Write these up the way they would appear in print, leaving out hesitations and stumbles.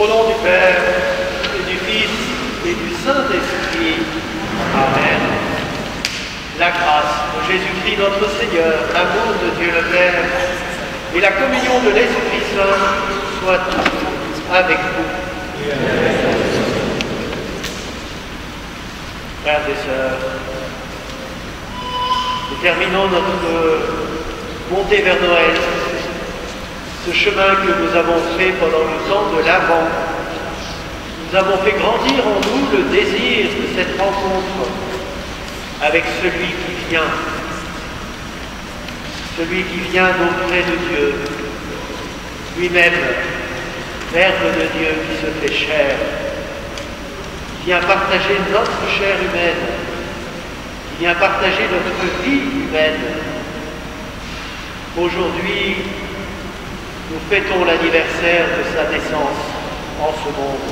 Au nom du Père, et du Fils, et du Saint-Esprit. Amen. La grâce de Jésus-Christ notre Seigneur, l'amour de Dieu le Père, et la communion de l'Esprit Saint soient tous avec vous. Frères et sœurs, nous terminons notre montée vers Noël, ce chemin que nous avons fait pendant le temps de l'Avent. Nous avons fait grandir en nous le désir de cette rencontre avec celui qui vient d'auprès de Dieu, lui-même, Verbe de Dieu qui se fait chair, qui vient partager notre chair humaine, qui vient partager notre vie humaine. Aujourd'hui, nous fêtons l'anniversaire de sa naissance en ce monde.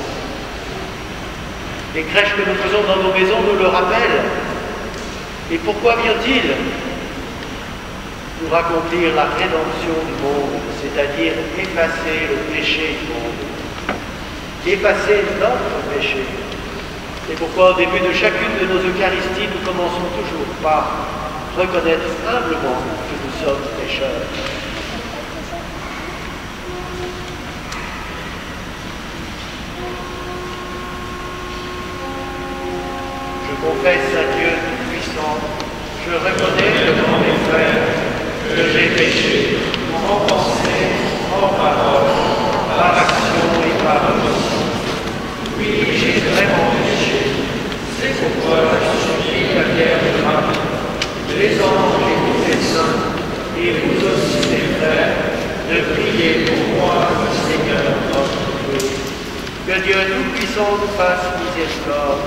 Les crèches que nous faisons dans nos maisons nous le rappellent. Et pourquoi vient-il nous accomplir la rédemption du monde, c'est-à-dire effacer le péché du monde, effacer notre péché. Et pourquoi au début de chacune de nos Eucharisties, nous commençons toujours par reconnaître humblement que nous sommes pécheurs. Je confesse à Dieu Tout-Puissant, je reconnais devant mes frères que j'ai péché en pensée, en parole, par action et par omission. Oui, j'ai vraiment péché. C'est pourquoi je supplie la Vierge Marie, les anges et tous les saints, et vous aussi les frères, de priez pour moi, Seigneur notre Dieu. Que Dieu Tout-Puissant nous fasse miséricorde,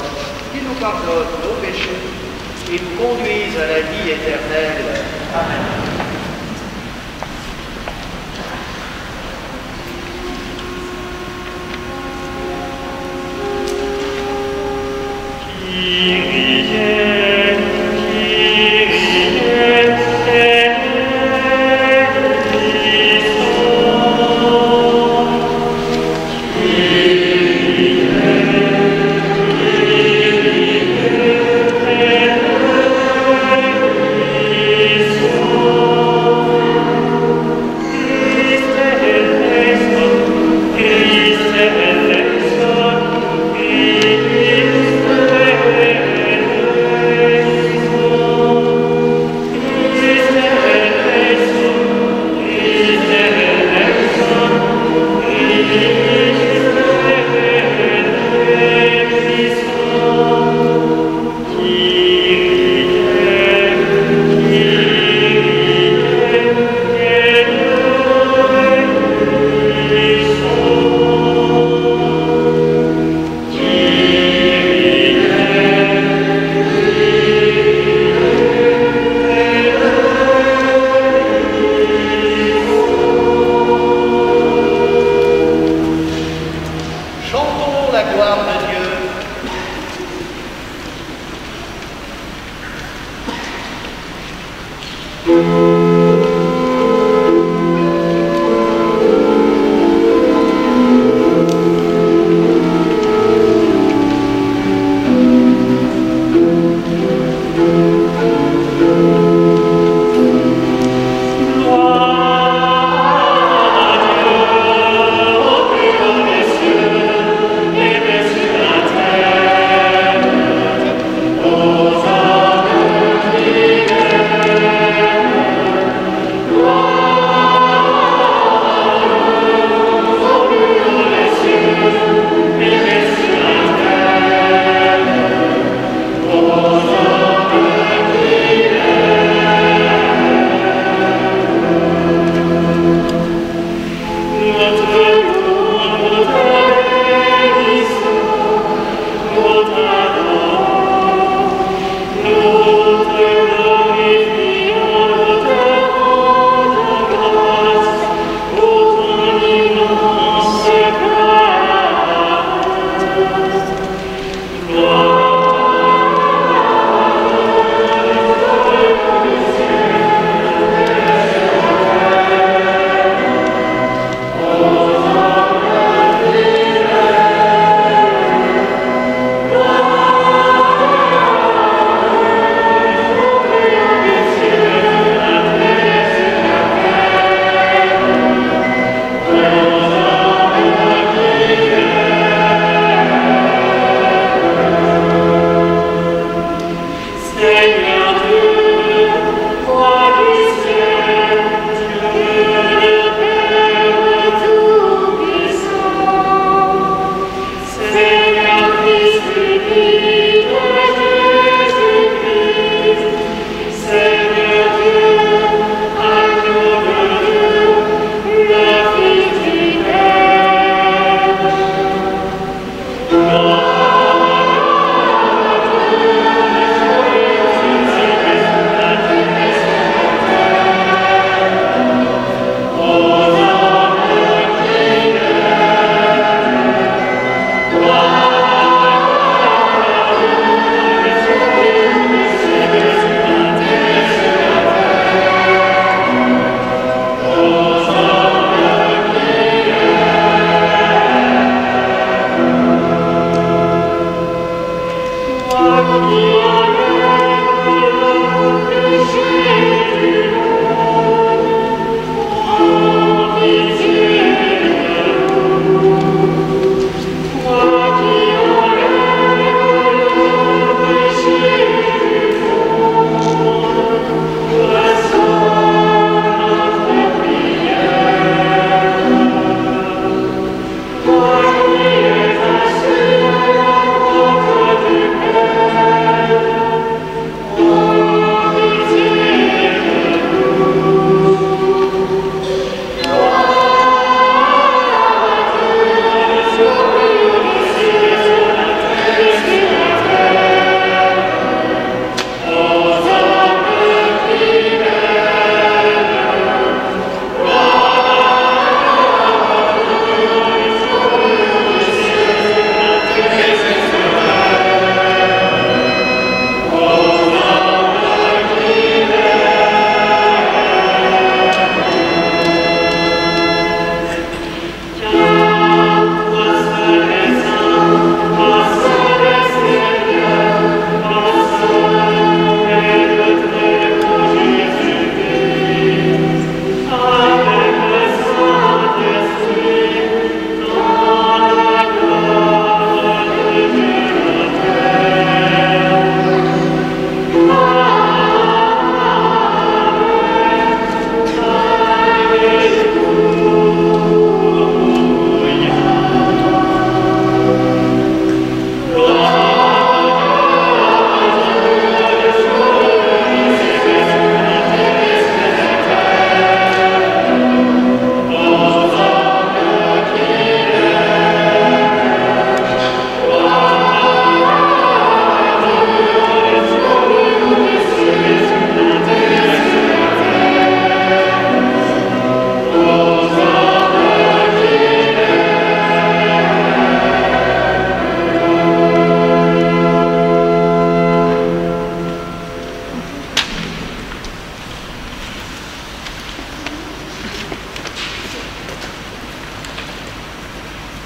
qu'il nous pardonne nos péchés et nous conduise à la vie éternelle. Amen. Amen.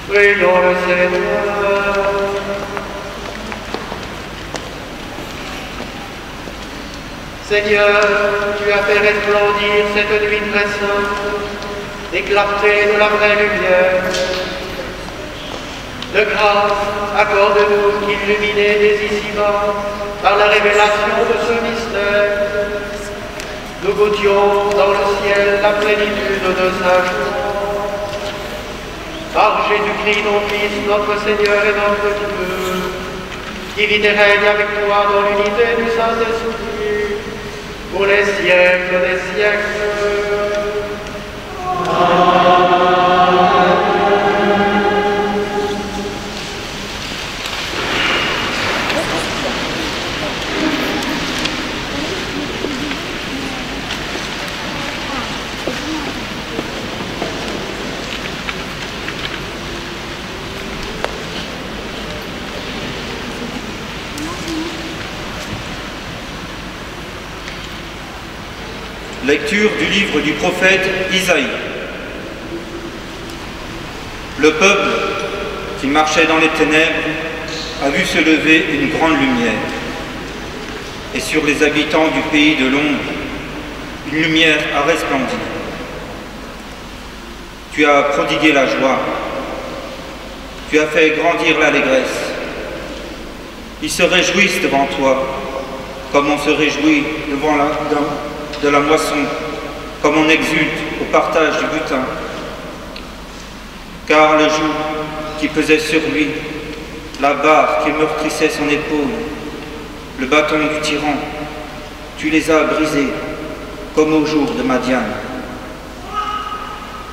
Prions le Seigneur. Seigneur, tu as fait resplendir cette nuit très sainte, des clartés de la vraie lumière. De grâce, accorde-nous qu'illuminés dès ici-bas par la révélation de ce mystère, nous goûtions dans le ciel la plénitude de sa joie. Par Jésus-Christ, ton Fils, notre Seigneur et notre Dieu, qui vit et règne avec toi dans l'unité du Saint-Esprit, pour les siècles des siècles. Amen. Lecture du livre du prophète Isaïe. Le peuple qui marchait dans les ténèbres a vu se lever une grande lumière. Et sur les habitants du pays de l'ombre, une lumière a resplendi. Tu as prodigué la joie. Tu as fait grandir l'allégresse. Ils se réjouissent devant toi, comme on se réjouit devant de la moisson, comme on exulte au partage du butin. Car le joug qui pesait sur lui, la barre qui meurtrissait son épaule, le bâton du tyran, tu les as brisés, comme au jour de Madian.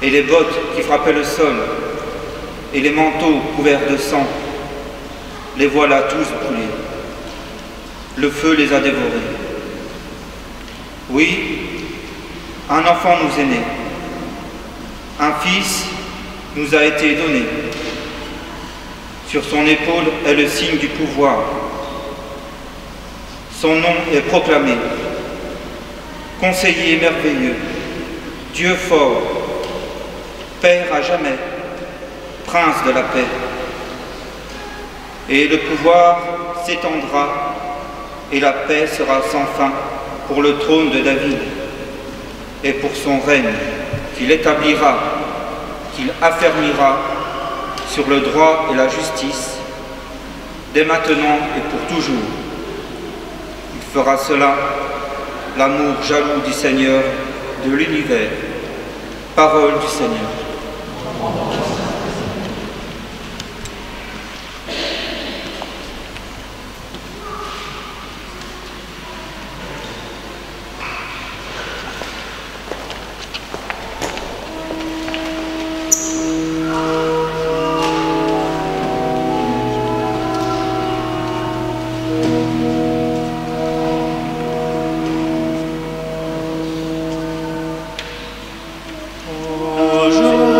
Et les bottes qui frappaient le sol, et les manteaux couverts de sang, les voilà tous brûlés. Le feu les a dévorés. Oui, un enfant nous est né, un fils nous a été donné. Sur son épaule est le signe du pouvoir. Son nom est proclamé. Conseiller merveilleux, Dieu fort, Père à jamais, Prince de la paix. Et le pouvoir s'étendra et la paix sera sans fin pour le trône de David et pour son règne qu'il établira, qu'il affermira sur le droit et la justice, dès maintenant et pour toujours. Il fera cela, l'amour jaloux du Seigneur de l'univers. Parole du Seigneur. Bonjour.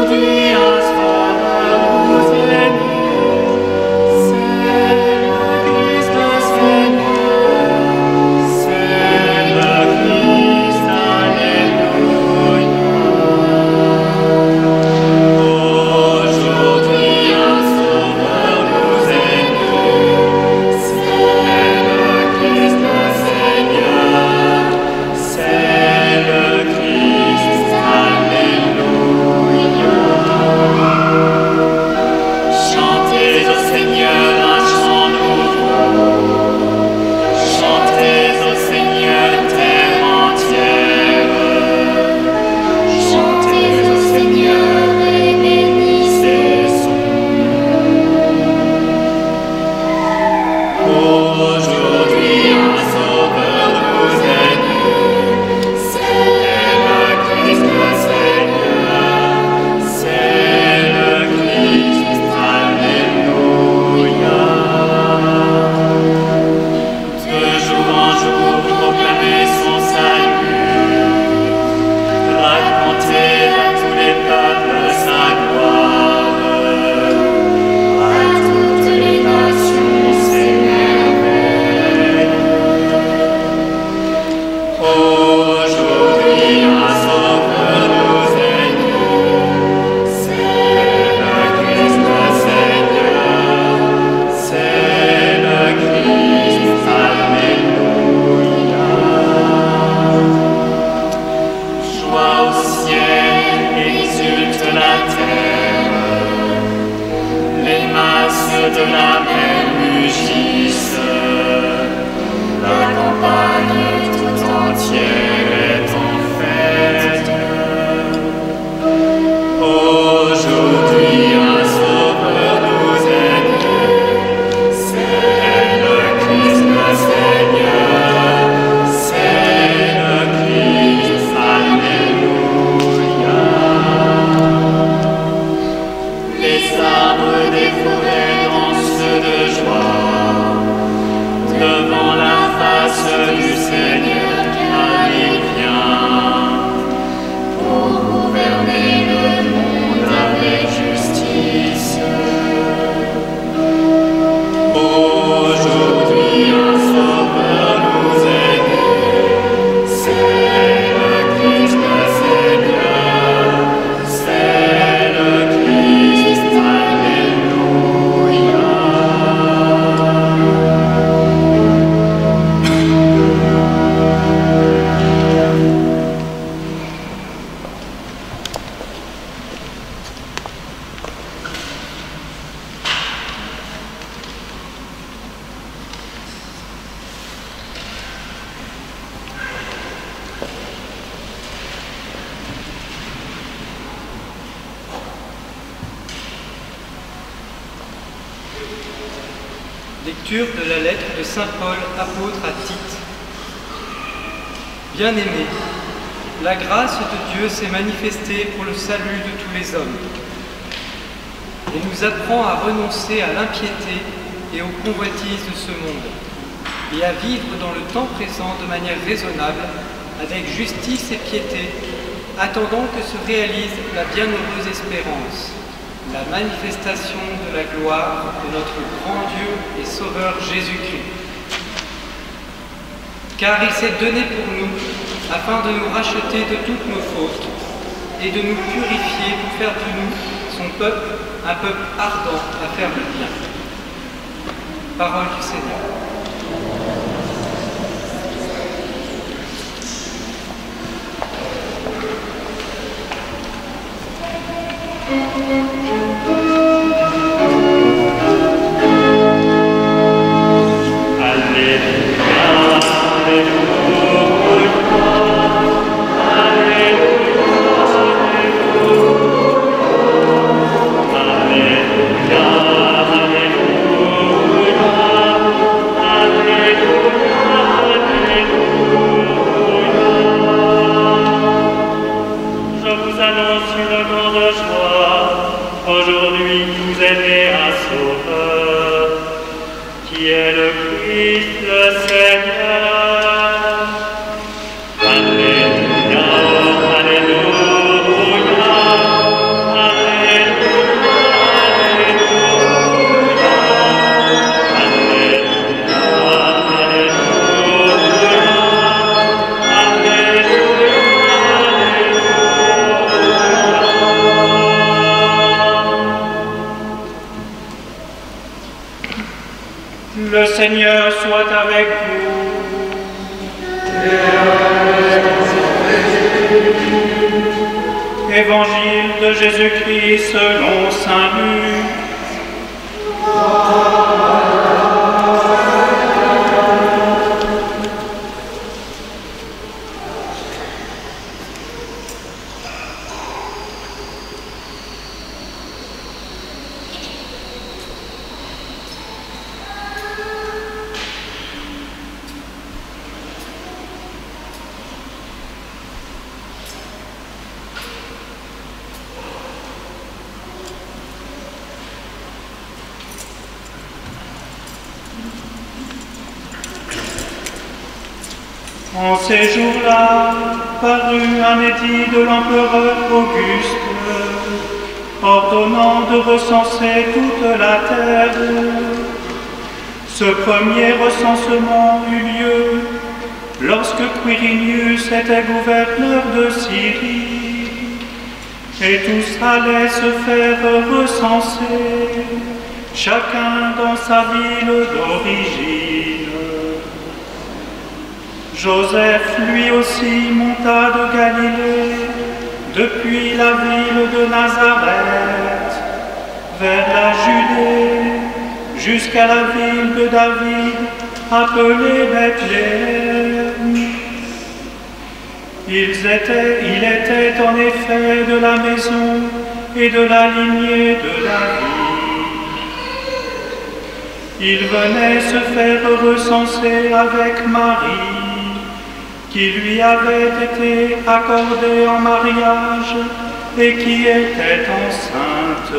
de la mer mugissent, la campagne tout entière est en fête. Aujourd'hui un sauveur nous est né, c'est le Christ le Seigneur, c'est le Christ, alléluia. Les arbres des forêts dansent de joie devant la face du Seigneur car il vient pour gouverner le monde avec justice. Aujourd'hui un sauveur nous est né, c'est le Christ le Seigneur, c'est le Christ, alléluia. Lecture de la lettre de saint Paul, apôtre à Tite. Bien-aimés, la grâce de Dieu s'est manifestée pour le salut de tous les hommes. Il nous apprend à renoncer à l'impiété et aux convoitises de ce monde, et à vivre dans le temps présent de manière raisonnable, avec justice et piété, attendant que se réalise la bienheureuse espérance, la manifestation de la gloire de notre grand Dieu et Sauveur Jésus-Christ. Car il s'est donné pour nous, afin de nous racheter de toutes nos fautes et de nous purifier pour faire de nous, son peuple, un peuple ardent à faire le bien. Parole du Seigneur. Aujourd'hui vous est né un sauveur, qui est le Christ le Seigneur. Alléluia, alléluia, alléluia, alléluia, Le Seigneur soit avec vous. Évangile de Jésus-Christ selon saint Luc. En ces jours-là, parut un édit de l'empereur Auguste, ordonnant de recenser toute la terre. Ce premier recensement eut lieu lorsque Quirinius était gouverneur de Syrie, et tous allaient se faire recenser, chacun dans sa ville d'origine. Joseph, lui aussi, monta de Galilée, depuis la ville de Nazareth, vers la Judée, jusqu'à la ville de David, appelée Bethléem. Il était en effet de la maison et de la lignée de David. Il venait se faire recenser avec Marie, qui lui avait été accordée en mariage et qui était enceinte.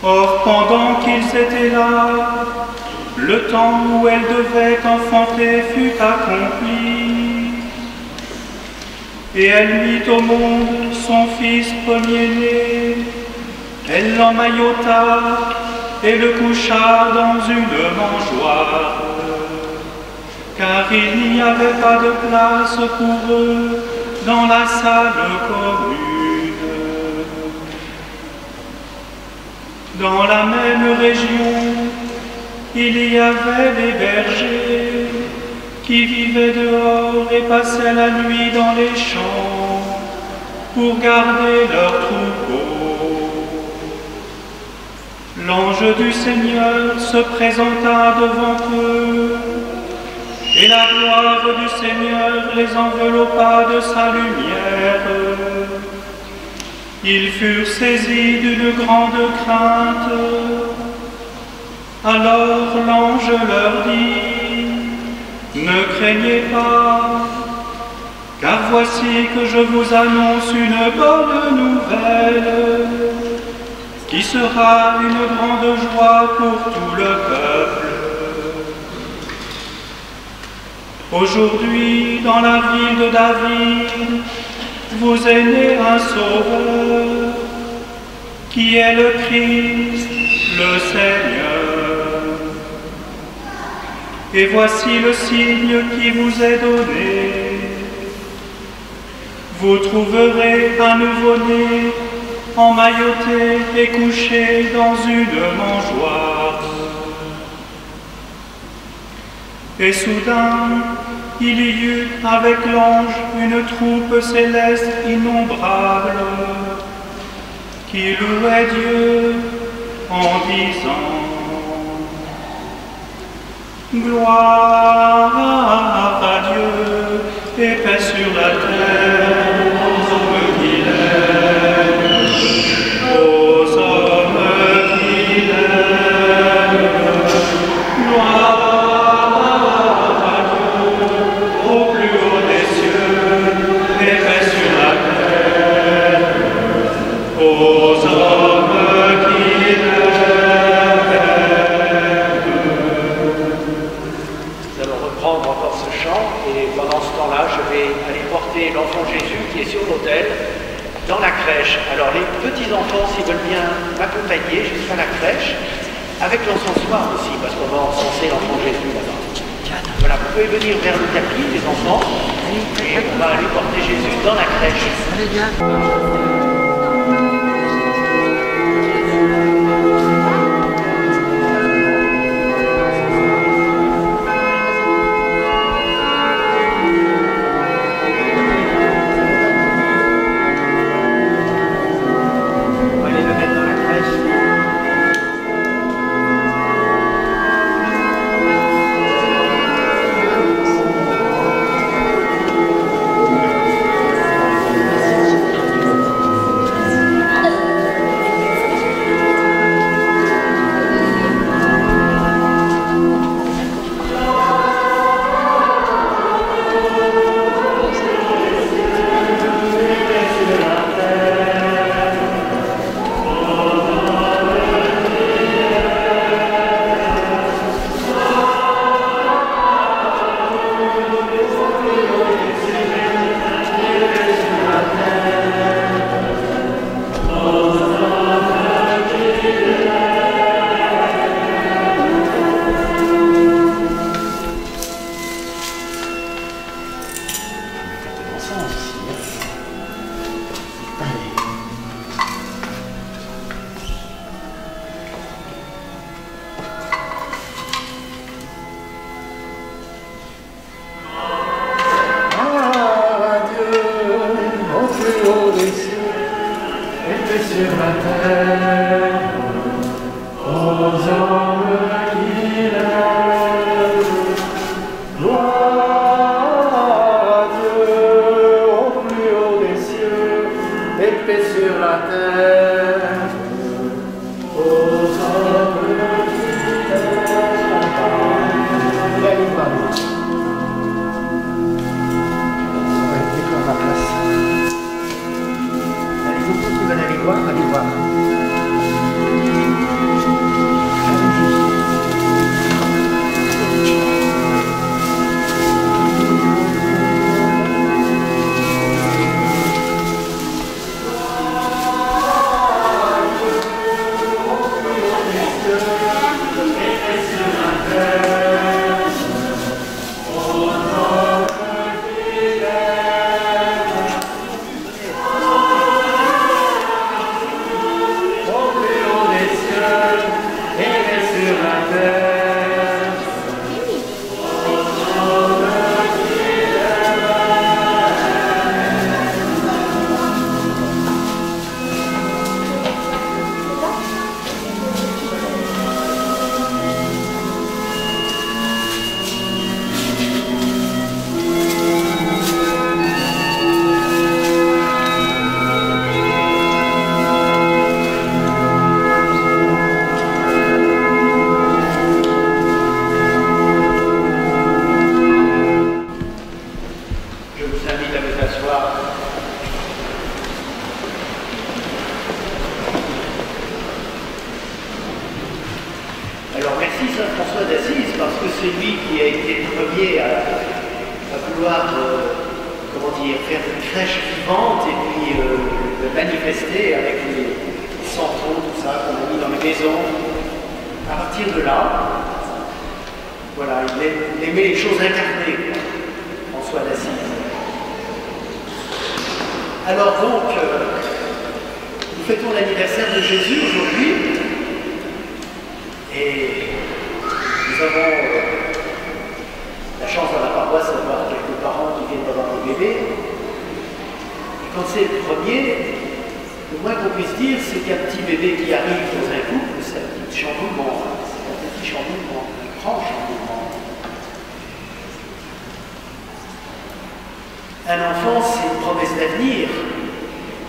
Or, pendant qu'ils étaient là, le temps où elle devait enfanter fut accompli. Et elle mit au monde son fils premier-né. Elle l'emmaillota et le coucha dans une mangeoire, car il n'y avait pas de place pour eux dans la salle commune. Dans la même région, il y avait des bergers qui vivaient dehors et passaient la nuit dans les champs pour garder leurs troupeaux. L'ange du Seigneur se présenta devant eux, et la gloire du Seigneur les enveloppa de sa lumière. Ils furent saisis d'une grande crainte. Alors l'ange leur dit: ne craignez pas, car voici que je vous annonce une bonne nouvelle, qui sera une grande joie pour tout le peuple. Aujourd'hui, dans la ville de David, vous est né un sauveur, qui est le Christ, le Seigneur. Et voici le signe qui vous est donné. Vous trouverez un nouveau-né emmailloté et couché dans une mangeoire. Et soudain, il y eut avec l'ange une troupe céleste innombrable qui louait Dieu en disant: gloire à Dieu et paix sur la terre aux hommes qu'il aime, aux hommes qu'il aime. Gloire aux hommes qui l'aiment. Nous allons reprendre encore ce chant et pendant ce temps-là, je vais aller porter l'enfant Jésus qui est sur l'autel dans la crèche. Alors les petits-enfants, s'ils veulent bien m'accompagner jusqu'à la crèche, avec l'encensoir aussi, parce qu'on va encenser l'enfant Jésus là-bas. Voilà, vous pouvez venir vers le tapis, les enfants, et on va aller porter Jésus dans la crèche. Allez, bien. Sur la terre, paix sur la terre. Aux hommes allez voir. Alors merci Saint François d'Assise parce que c'est lui qui a été le premier à vouloir faire une crèche vivante et puis le manifester avec les centraux, tout ça qu'on a mis dans les maisons. À partir de là, voilà, il aimait les choses incarnées, François d'Assise. Alors donc, nous fêtons l'anniversaire de Jésus aujourd'hui. Et nous avons la chance dans la paroisse d'avoir quelques parents qui viennent d'avoir des bébés. Et quand c'est le premier, le moins qu'on puisse dire, c'est qu'un petit bébé qui arrive dans un couple, c'est un petit chamboulement, un grand chamboulement. Un enfant, c'est une promesse d'avenir.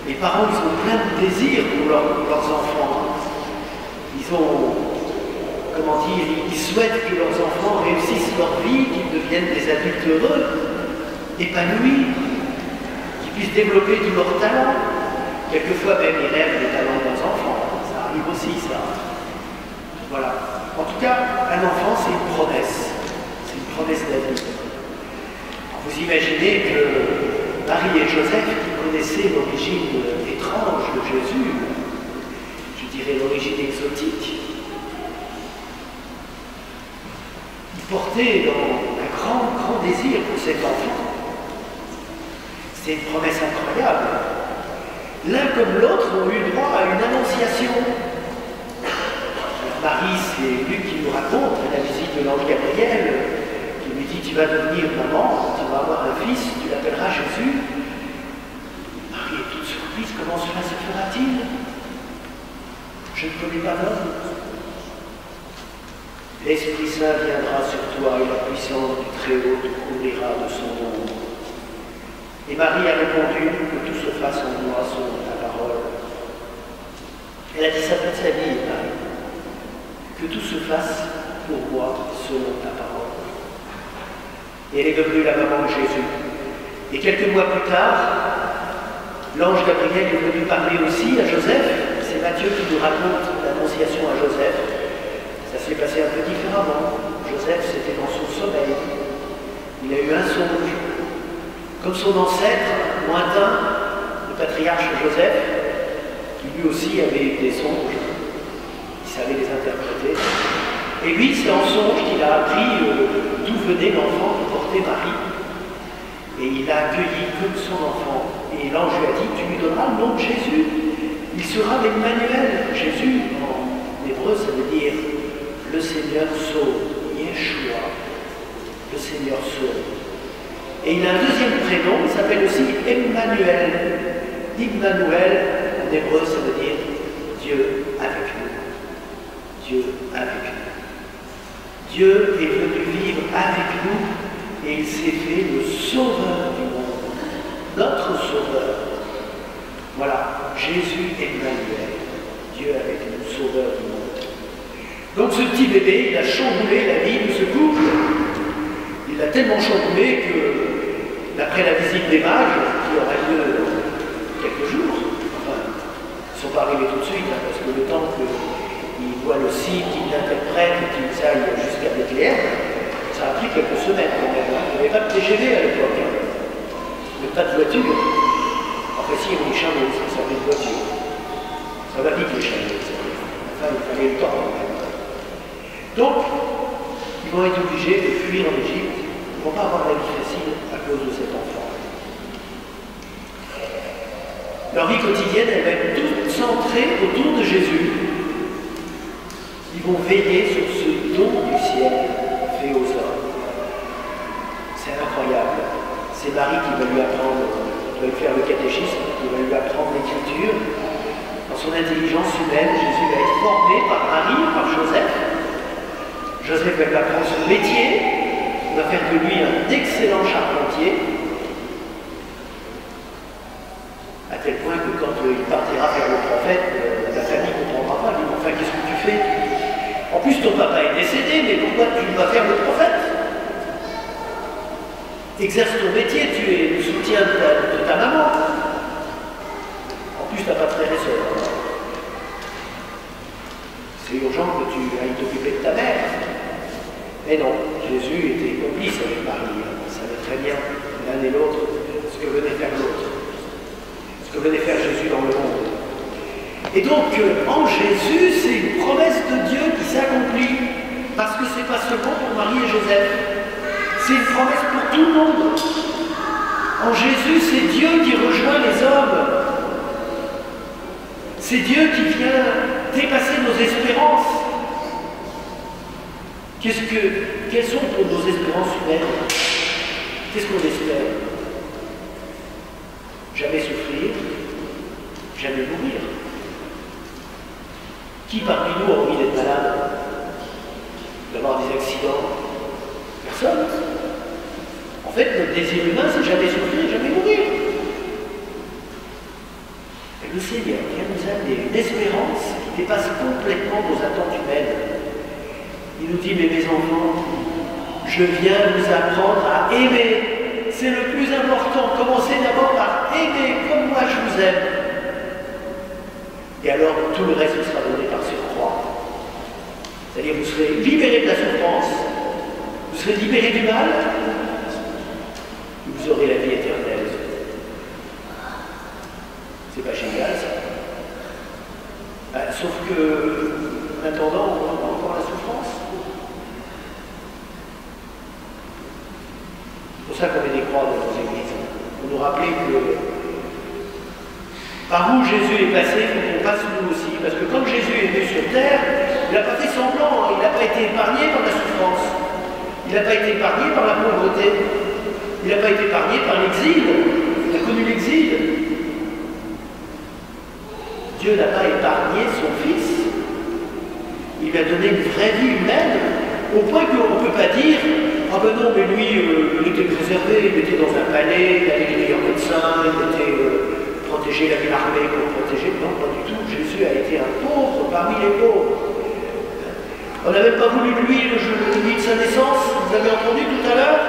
Les parents, ils ont plein de désirs pour leurs enfants. Ils ont... Comment dire, ils souhaitent que leurs enfants réussissent leur vie, qu'ils deviennent des adultes heureux, épanouis, qu'ils puissent développer tous leurs talents. Quelquefois même ils rêvent des talents de leurs enfants, ça arrive aussi ça. Voilà. En tout cas, un enfant c'est une promesse d'avenir. Vous imaginez que Marie et Joseph, qui connaissaient l'origine étrange de Jésus, je dirais l'origine exotique, porté dans un grand désir pour cet enfant. C'est une promesse incroyable. L'un comme l'autre ont eu droit à une annonciation. Marie, c'est Luc qui nous raconte la visite de l'ange Gabriel, qui lui dit « Tu vas devenir maman, tu vas avoir un fils, tu l'appelleras Jésus. » Marie est toute surprise, comment cela se fera-t-il? Je ne connais pas l'homme. L'Esprit Saint viendra sur toi et la puissance du Très-Haut te couvrira de son ombre. Et Marie a répondu que tout se fasse en moi selon ta parole. Elle a dit ça toute sa vie, Marie. Que tout se fasse pour moi selon ta parole. Et elle est devenue la maman de Jésus. Et quelques mois plus tard, l'ange Gabriel est venu parler aussi à Joseph. C'est Matthieu qui nous raconte l'annonciation à Joseph. Ça s'est passé un peu différemment. Joseph, c'était dans son sommeil. Il a eu un songe. Comme son ancêtre lointain, le patriarche Joseph, qui lui aussi avait eu des songes. Il savait les interpréter. Et lui, c'est en songe qu'il a appris d'où venait l'enfant qui portait Marie. Et il l'a accueilli comme son enfant. Et l'ange lui a dit, tu lui donneras le nom de Jésus. Il sera l'Emmanuel. Jésus, en hébreu, ça veut dire le Seigneur sauve, Yeshua, le Seigneur sauve. Et il a un deuxième prénom, il s'appelle aussi Emmanuel. Emmanuel, en hébreu, ça veut dire Dieu avec nous. Dieu avec nous. Dieu est venu vivre avec nous et il s'est fait le sauveur du monde, notre sauveur. Voilà, Jésus Emmanuel, Dieu avec nous, sauveur du monde. Donc ce petit bébé, il a chamboulé la vie de ce couple. Il l'a tellement chamboulé que, d'après la visite des mages, qui aura lieu dans quelques jours, enfin, ils ne sont pas arrivés tout de suite, hein, parce que le temps qu'ils voient le site, qu'ils l'interprètent et qu'ils aillent jusqu'à Bethléem, ça a pris quelques semaines quand même. Hein. Il n'y avait pas de TGV à l'époque, hein. Mais pas de voiture. Enfin si, il y avait des chameaux, ça servait de voiture. Ça va vite les chameaux, enfin il fallait le temps quand même. Donc, ils vont être obligés de fuir en Égypte. Ils ne vont pas avoir la vie facile à cause de cet enfant. Leur vie quotidienne, elle va être toute centrée autour de Jésus. Ils vont veiller sur ce don du ciel fait aux hommes. C'est incroyable. C'est Marie qui va lui apprendre, qui va lui faire le catéchisme, qui va lui apprendre l'écriture. Dans son intelligence humaine, Jésus va être formé par Marie, par Joseph. Joseph va lui apprendre son métier, il va faire de lui un excellent charpentier, à tel point que quand il partira vers le prophète, la famille ne comprendra pas, il dit, enfin qu'est-ce que tu fais? En plus ton papa est décédé, mais pourquoi tu vas faire le prophète? Exerce ton métier, tu es le soutien de ta maman. En plus tu n'as pas de frères et sœurs. C'est urgent que tu ailles t'occuper de ta mère. Mais non, Jésus était complice avec Marie. Il savait très bien l'un et l'autre ce que venait faire l'autre. Ce que venait faire Jésus dans le monde. Et donc, en Jésus, c'est une promesse de Dieu qui s'accomplit. Parce que c'est pas seulement pour Marie et Joseph. C'est une promesse pour tout le monde. En Jésus, c'est Dieu qui rejoint les hommes. C'est Dieu qui vient dépasser nos espérances. Quelles sont pour nos espérances humaines? Qu'est-ce qu'on espère? Jamais souffrir, jamais mourir. Qui parmi nous a envie d'être malade? D'avoir des accidents? Personne. En fait, notre désir humain, c'est jamais souffrir, jamais mourir. Le Seigneur vient nous amener une espérance qui dépasse complètement nos attentes humaines. Il nous dit, mais mes enfants, je viens vous apprendre à aimer. C'est le plus important. Commencez d'abord par aimer comme moi je vous aime. Et alors, tout le reste vous sera donné par surcroît. C'est-à-dire, vous serez libérés de la souffrance, vous serez libérés du mal, et vous aurez la vie éternelle. C'est pas génial, ça. Sauf que, en attendant, on a encore la souffrance. C'est pour ça qu'on met des croix dans nos églises. Pour nous rappeler que par où Jésus est passé, il faut qu'on passe nous aussi. Parce que quand Jésus est venu sur terre, il n'a pas fait semblant, il n'a pas été épargné par la souffrance. Il n'a pas été épargné par la pauvreté. Il n'a pas été épargné par l'exil. Il a connu l'exil. Dieu n'a pas épargné son Fils. Il lui a donné une vraie vie humaine, au point qu'on ne peut pas dire « Ah ben non, mais lui, il était préservé, il était dans un palais, il avait les meilleurs médecins, il était protégé, il avait l'armée pour le protéger. » Non, pas du tout. Jésus a été un pauvre parmi les pauvres. On n'a même pas voulu de lui le lit de sa naissance. Vous avez entendu tout à l'heure?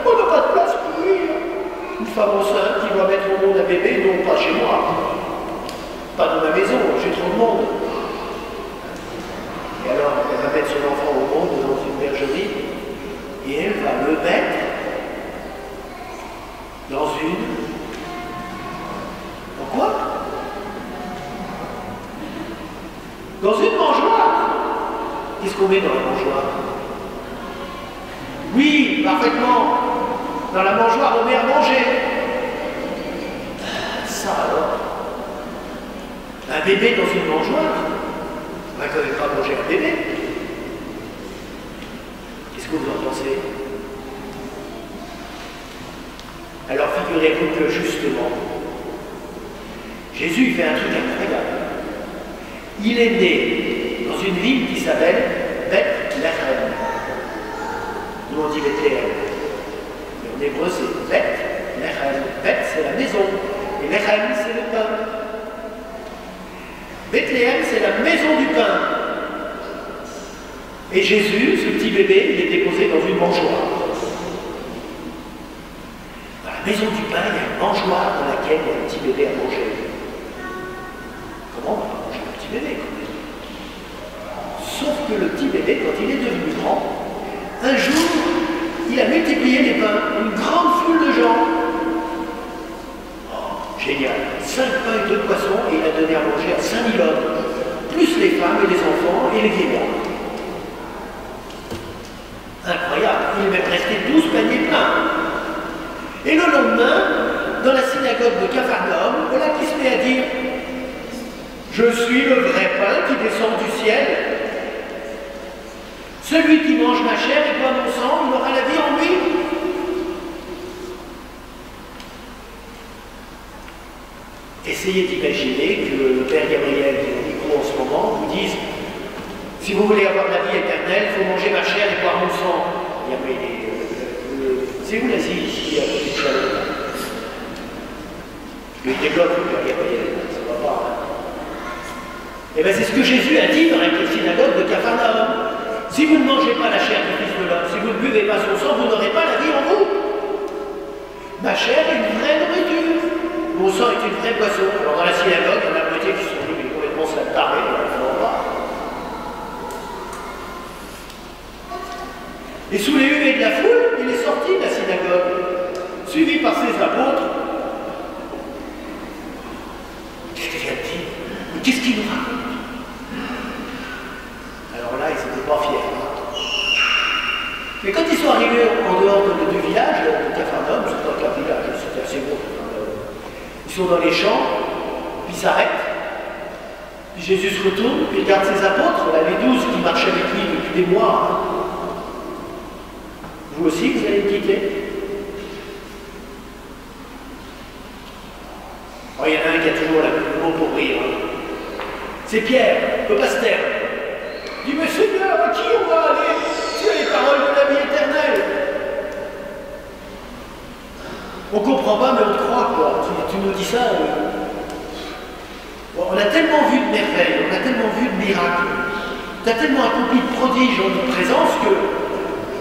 On n'a pas de place pour lui. Une femme enceinte qui doit mettre au monde un bébé, non pas chez moi. Pas dans ma maison, j'ai trop de monde. Et alors, elle va mettre son enfant au monde dans une bergerie et elle va le mettre dans une... Dans quoi? Dans une mangeoire. Qu'est-ce qu'on met dans la mangeoire? Oui, parfaitement. Dans la mangeoire, on met à manger. Ça alors. Un bébé dans une mangeoire, on ne va quand même pas manger un bébé. Qu'est-ce que vous en pensez? Alors figurez-vous que justement, Jésus fait un truc incroyable. Il est né dans une ville qui s'appelle Bethléem. Nous on dit Bethléem. Mais en hébreu c'est Bethléem. Beth c'est la maison. Et Léhem c'est le pain. Bethléem, c'est la maison du pain. Et Jésus, ce petit bébé, il est déposé dans une mangeoire. Dans la maison du pain, il y a une mangeoire dans laquelle il y a un petit bébé à manger. Comment on va manger le petit bébé? Sauf que le petit bébé, quand il est devenu grand, un jour, il a multiplié les pains, une grande foule de gens. Oh, génial. 5 pains et 2 poissons, et il a donné à manger à 5000 hommes, plus les femmes et les enfants et les vieillards. Incroyable. Il est même resté 12 paniers pleins. Et le lendemain, dans la synagogue de Capharnaüm, voilà qui se met à dire « Je suis le vrai pain qui descend du ciel. Celui qui mange ma chair et boit mon sang, il aura la vie en lui. » Essayez d'imaginer que le Père Gabriel qui est au micro en ce moment vous dise « Si vous voulez avoir la vie éternelle, il faut manger ma chair et boire mon sang. » C'est où l'Asie ici, à côté de Chalon? Il développe le Père Gabriel, ça va pas. Hein. Et bien c'est ce que Jésus a dit dans la synagogue de Capharnaüm. Si vous ne mangez pas la chair du Fils de l'homme, si vous ne buvez pas son sang, vous n'aurez pas la vie en vous. Ma chair est une vraie nourriture. Mon sang est une vraie boisson. Alors dans la synagogue, il y en a la moitié qui sont dit, mais complètement ça taré, il ne faut pas. Et sous les huées de la foule, il est sorti de la synagogue, suivi par ses apôtres. Qu'est-ce qu'il a dit? Mais qu'est-ce qu'il nous raconte? Alors là, ils n'étaient pas fiers. Mais quand ils sont arrivés en dehors du village, de Capharnaüm, c'est pas qu'un village, c'était assez beau. Ils sont dans les champs, puis ils s'arrêtent. Puis Jésus se retourne, puis il regarde ses apôtres, là, les 12 qui marchaient avec lui depuis des mois. Hein. Vous aussi, vous allez me quitter? Oh, il y en a un qui a toujours le mot pour rire. Hein. C'est Pierre, il ne peut pas se taire. Il dit, mais Seigneur, à qui on va aller? Tu as les paroles de la vie éternelle. On ne comprend pas, mais on te croit, quoi. Tu nous dis ça. Bon, on a tellement vu de merveilles, on a tellement vu de miracles. Tu as tellement accompli de prodiges en notre présence que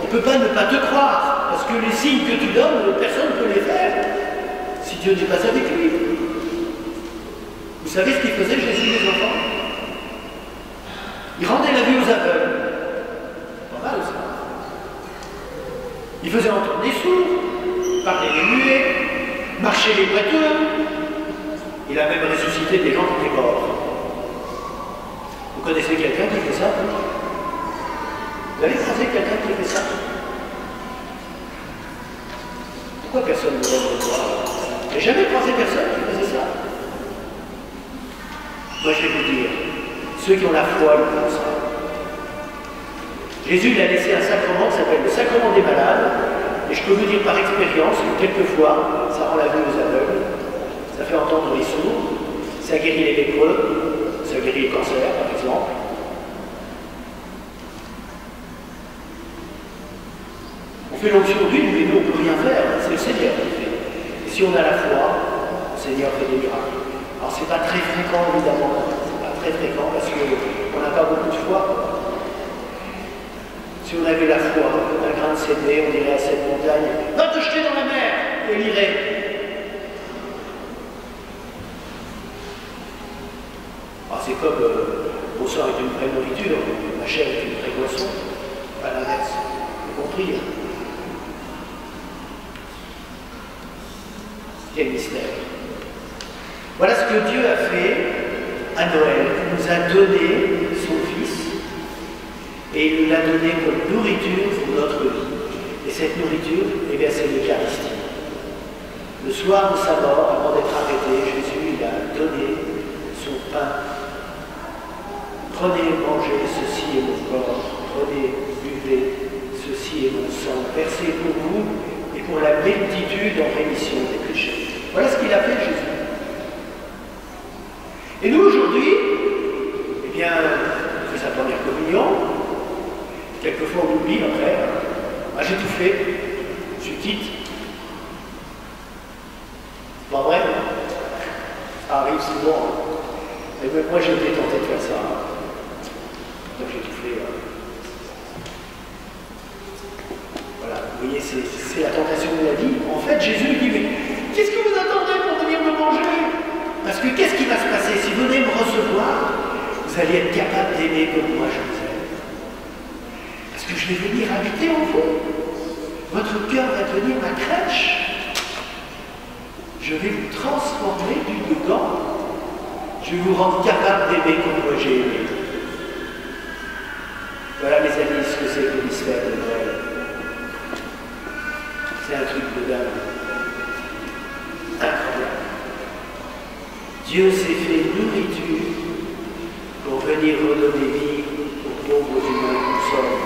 on ne peut pas ne pas te croire, parce que les signes que tu donnes, personne ne peut les faire si Dieu n'est pas avec lui. Vous savez ce qu'il faisait Jésus, les enfants? Il rendait la vue aux aveugles. Pas mal ça. Il faisait entendre des sourds, parler les muets, marcher les boiteux. Il a même ressuscité des gens qui étaient morts. Vous connaissez quelqu'un qui fait ça? Vous avez croisé quelqu'un qui fait ça? Pourquoi personne ne donne le voir? J'ai jamais croisé personne qui faisait ça. Moi je vais vous dire, ceux qui ont la foi le font ça. Jésus il a laissé un sacrement qui s'appelle le sacrement des malades, et je peux vous dire par expérience que quelquefois, ça rend la vue aux aveugles, ça fait entendre les sourds, ça guérit les lépreux, ça guérit le cancer par exemple. On fait l'onction d'huile, mais nous on ne peut rien faire, c'est le Seigneur qui fait. Et si on a la foi, le Seigneur fait des miracles. Alors c'est pas très fréquent évidemment, c'est pas très fréquent parce qu'on n'a pas beaucoup de foi. Si on avait la foi, un grain de séné, on dirait à cette montagne, va te jeter dans la mer, et elle irait. Alors c'est comme mon sang est une vraie nourriture, ma chair est une vraie boisson, pas l'inverse, vous compris. Quel mystère. Voilà ce que Dieu a fait à Noël. Il nous a donné son Fils et il nous l'a donné comme nourriture pour notre vie. Et cette nourriture, eh bien, c'est l'Eucharistie. Le soir de sa mort, avant d'être arrêté, Jésus il a donné son pain. Prenez, mangez, ceci est mon corps. Prenez, buvez, ceci est mon sang, versé pour vous et pour la multitude en rémission des péchés. Voilà ce qu'il a fait, Jésus. Et nous, aujourd'hui, eh bien, on fait sa première communion. Quelquefois, on oublie après. Ah, j'ai tout fait. Je quitte. Pas vrai? Ça arrive souvent. Elle me Moi j'ai été tenté de faire ça. Donc j'ai tout fait. Voilà, vous voyez, c'est la tentation de la vie. En fait, Jésus lui dit, mais qu'est-ce que vous attendez pour venir me manger? Parce que qu'est-ce qui va se passer? Si vous venez me recevoir, vous allez être capable d'aimer comme moi je vous aime. Parce que je vais venir habiter en vous. Votre cœur va devenir ma crèche. Je vais vous transformer du dedans. Je vais vous rendre capable d'aimer comme moi j'ai aimé. Voilà, mes amis, ce que c'est que le mystère de Noël. C'est un truc de dingue. Incroyable. Dieu s'est fait nourriture pour venir redonner vie aux pauvres humains que nous sommes,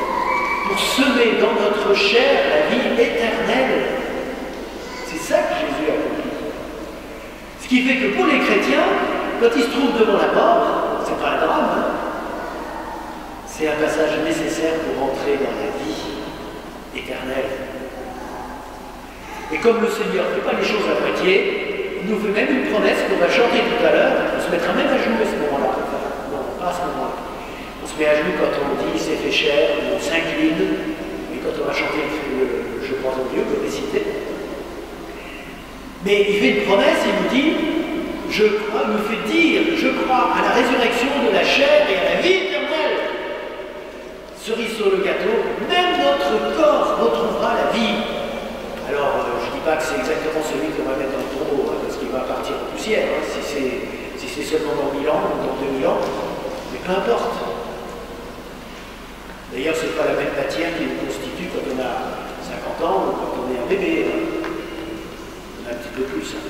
pour semer dans notre chair la vie éternelle. C'est ça que Jésus a accompli. Ce qui fait que pour les chrétiens, quand ils se trouvent devant la mort, c'est pas un drame, hein. C'est un passage nécessaire pour entrer dans la vie éternelle. Et comme le Seigneur ne fait pas les choses à moitié, il nous fait même une promesse qu'on va chanter tout à l'heure, on se mettra même à genoux à ce moment-là. Non, pas à ce moment-là. On se met à genoux quand on dit c'est fait cher, on s'incline, mais quand on va chanter Je crois en Dieu, comme réciter. Mais il fait une promesse, il nous dit, je crois, il nous fait dire, je crois à la résurrection de la chair et à la vie éternelle. Cerise sur le gâteau, même notre corps retrouvera la vie. Alors, je ne dis pas que c'est exactement celui qu'on va mettre dans le tombeau, hein, parce qu'il va partir en poussière, hein, si c'est seulement dans 1000 ans ou dans 2000 ans, mais peu importe. D'ailleurs, ce n'est pas la même matière qui nous constitue quand on a 50 ans ou quand on est un bébé. Hein. On a un petit peu plus. Hein.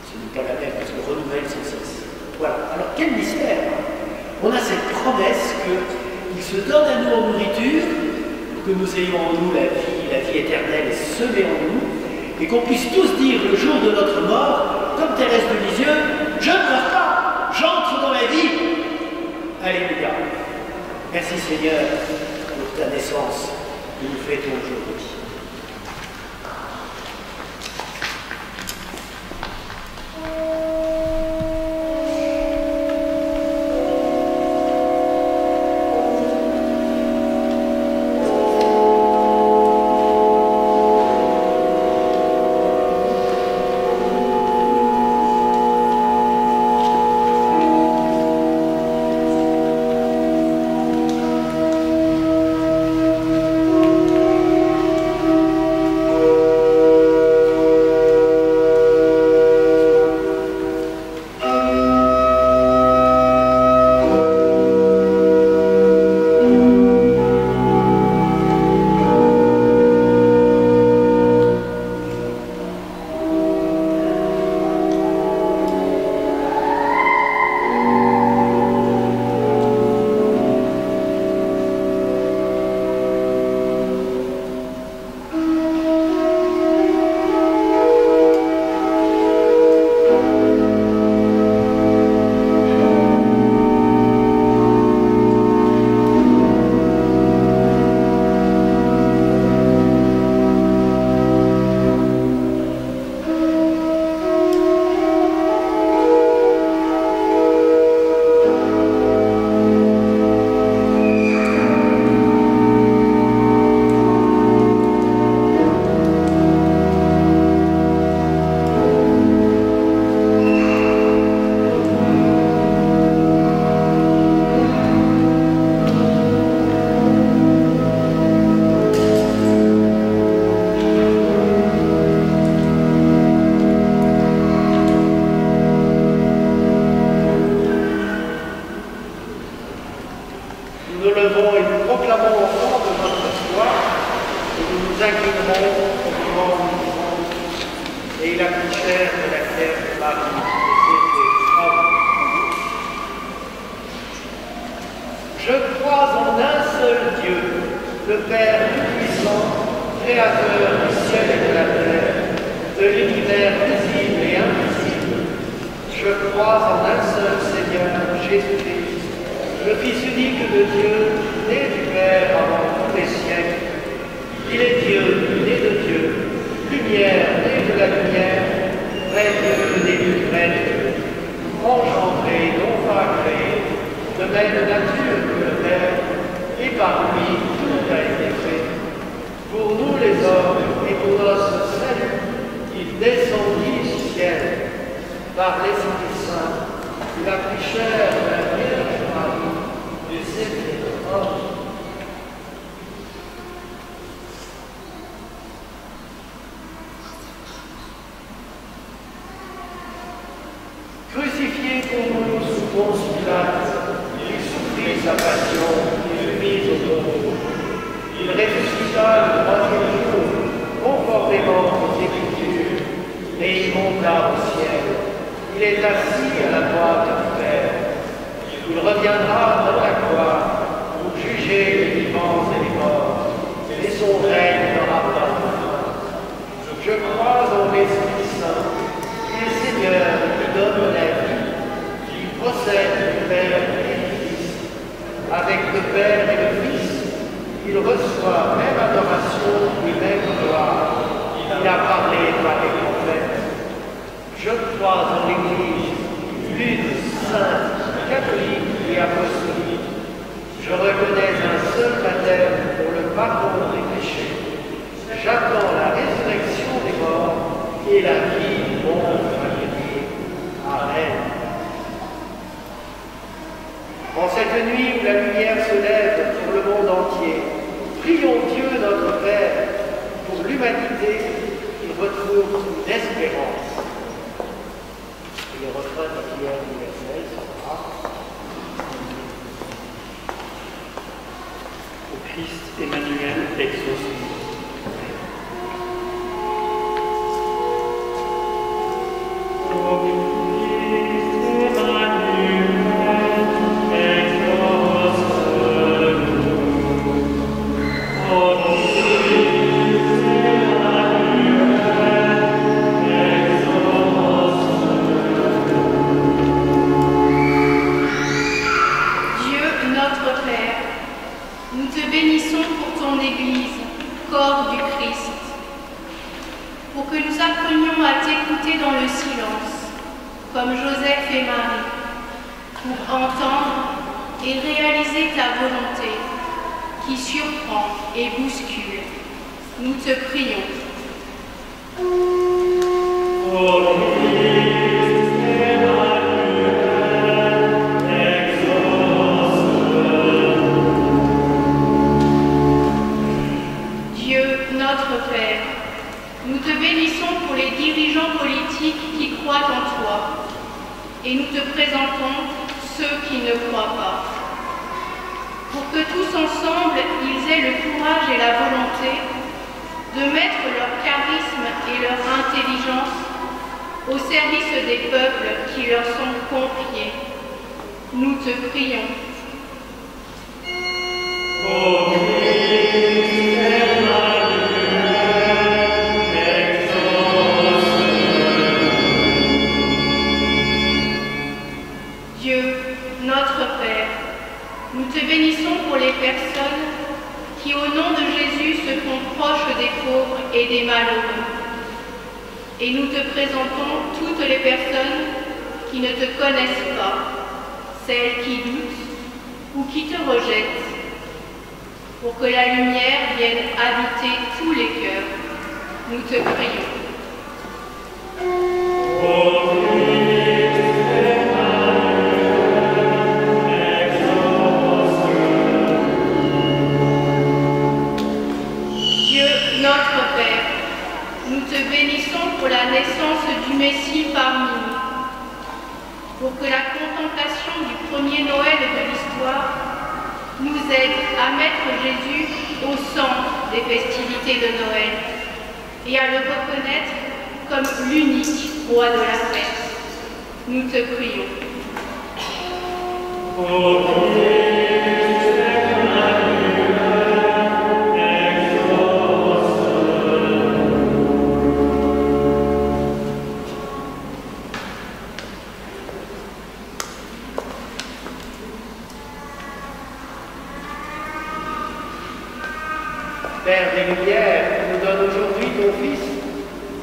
Ce n'est pas la même, parce qu'on renouvelle sans cesse. Voilà. Alors, quel mystère, hein. On a cette promesse qu'il se donne à nous en nourriture, que nous ayons en nous la vie éternelle semée en nous, et qu'on puisse tous dire le jour de notre mort, comme Thérèse de Lisieux, je ne meurs pas, j'entre dans la vie. Alléluia. Merci Seigneur pour ta naissance que nous fêtons aujourd'hui. engendré donc même nature que le Père, et par lui tout a été fait. Pour nous les hommes et pour notre salut, il descendit du ciel par l'Esprit Saint. Il a pris chair de la Vierge Marie et s'est fait homme. Crucifié pour nous sous Ponce Pilate, il souffrit sa passion et fut mis au tombeau. Il ressuscita le troisième jour, conformément aux Écritures, et il monta au ciel. Il est assis à la droite du Père. Il reviendra dans la gloire pour juger les vivants et les morts, et son règne n'aura pas de fin. Je crois en l'Esprit Saint, qui est Seigneur et qui donne la vie, qui procède du Père et du Fils. Avec le Père et le Fils, il reçoit même adoration et même gloire. Il a parlé par les prophètes. Je crois en l'Église, une sainte, catholique et apostolique. Je reconnais un seul baptême pour le pardon des péchés. J'attends la résurrection des morts et la vie du monde à venir. Amen. En cette nuit où la lumière se lève sur le monde entier, prions Dieu notre Père pour l'humanité qui retrouve une espérance. Et le refrain de la prière universelle sera Au Christ Emmanuel exauce. comme Joseph et Marie, pour entendre et réaliser ta volonté qui surprend et bouscule. Nous te prions. Dieu, notre Père, nous te bénissons pour les dirigeants politiques qui croient en toi, et nous te présentons ceux qui ne croient pas, pour que tous ensemble ils aient le courage et la volonté de mettre leur charisme et leur intelligence au service des peuples qui leur sont confiés. Nous te prions. Dieu, notre Père, nous te bénissons pour les personnes qui, au nom de Jésus, se font proches des pauvres et des malheureux. Et nous te présentons toutes les personnes qui ne te connaissent pas, celles qui doutent ou qui te rejettent, pour que la lumière vienne habiter tous les cœurs. Nous te prions. Notre Père, nous te bénissons pour la naissance du Messie parmi nous, pour que la contemplation du premier Noël de l'histoire nous aide à mettre Jésus au centre des festivités de Noël et à le reconnaître comme l'unique roi de la fête. Nous te prions. Père des Lumières, qui nous donne aujourd'hui ton Fils,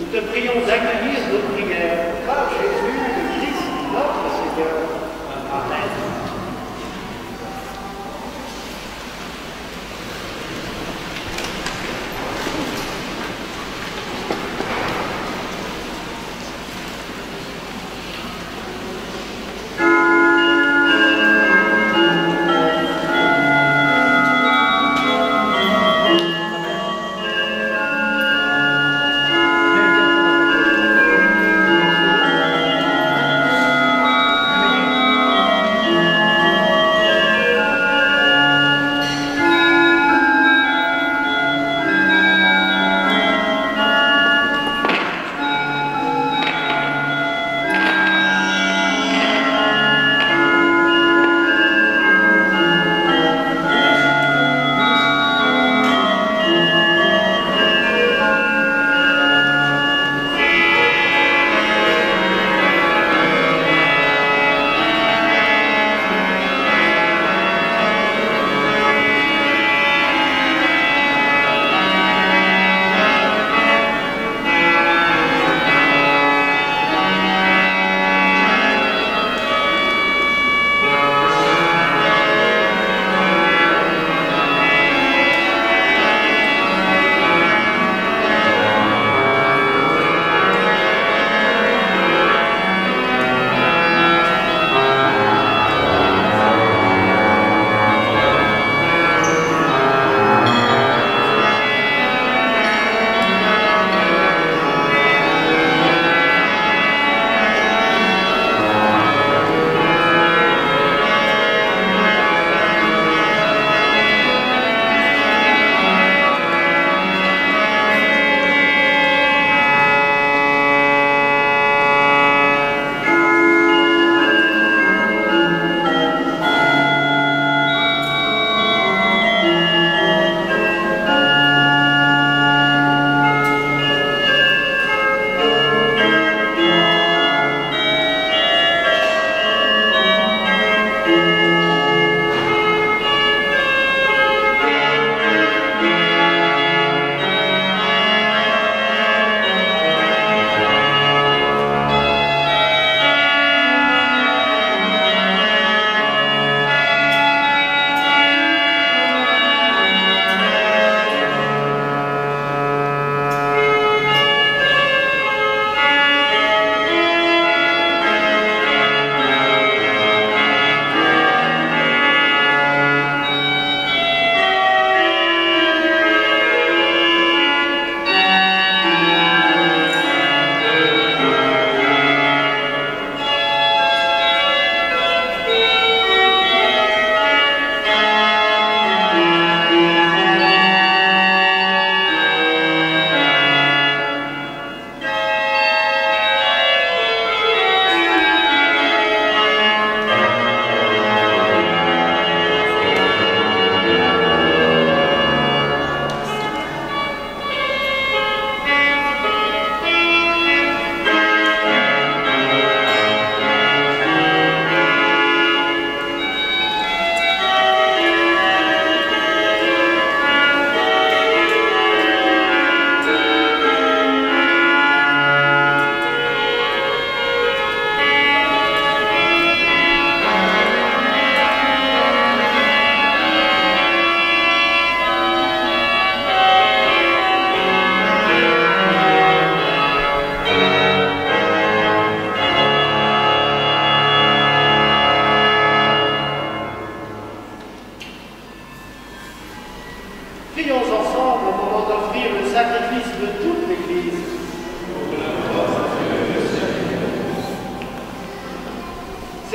nous te prions d'accueillir nos prières par Jésus, le Christ, notre Seigneur. Amen.